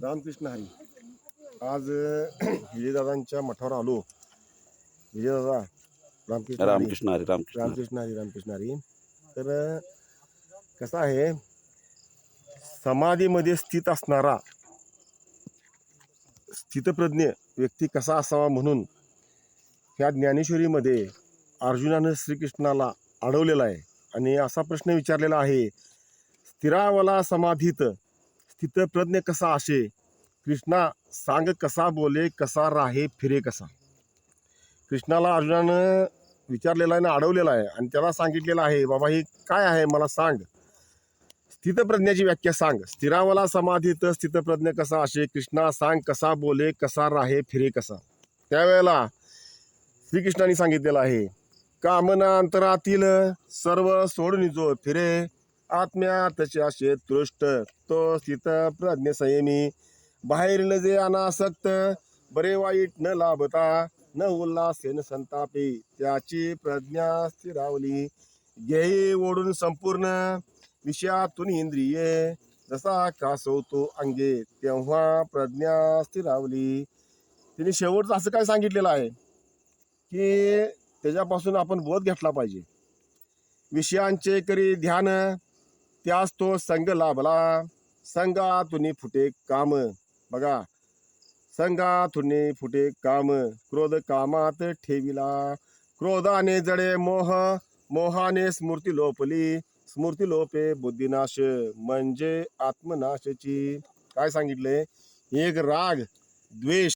रामकृष्ण हरी. आज विजयदादांच्या मठावर आलो. विजयदादा रामकृष्ण हरी. रामकृष्ण हरी. रामकृष्ण हरी. रामकृष्ण हरी. रामकृष्ण हरी. तर कसं आहे, समाधीमध्ये स्थित असणारा स्थितप्रज्ञ व्यक्ती कसा असावा म्हणून ह्या ज्ञानेश्वरीमध्ये अर्जुनानं श्रीकृष्णाला अडवलेला आहे आणि असा प्रश्न विचारलेला आहे, स्थिरावला समाधीत स्थितप्रज्ञ कसा असे, कृष्णा सांग कसा बोले कसा राहे फिरे कसा. कृष्णाला अर्जुनानं विचारलेला आहे ना, अडवलेला आहे आणि त्याला सांगितलेलं आहे, बाबा हे काय आहे मला सांग, स्थितप्रज्ञाची व्याख्या सांग. स्थिरावला समाधीत स्थितप्रज्ञ कसा असे, कृष्णा सांग कसा बोले कसा राहे फिरे कसा. त्यावेळेला श्रीकृष्णाने सांगितलेलं आहे, कामना अंतरातील सर्व सोडून जो फिरे, आत्म्यातच्या शेतृष्ट तो स्थित प्रज्ञ संयमी, बाहेरील जे अनासक्त बरे वाईट न लाभता, न उल्हासेन संतापे त्याची प्रज्ञा स्थिरावली. घेई ओढून संपूर्ण विषयातून इंद्रिये, जसा कासवतो अंगे तेव्हा प्रज्ञा स्थिरावली. तिने शेवटचं असं काय सांगितलेलं आहे की त्याच्यापासून आपण बोध घेतला पाहिजे. विषयांचे करी ध्यान त्यास तो संग लाभला, संगातून फुटे काम. बघा, संगातून फुटे काम, क्रोध कामात ठेविला, क्रोधाने जडे मोह, मोहाने स्मृती लोपली, स्मृती लोपे बुद्धिनाश म्हणजे आत्मनाशाची. काय सांगितले, एक राग द्वेष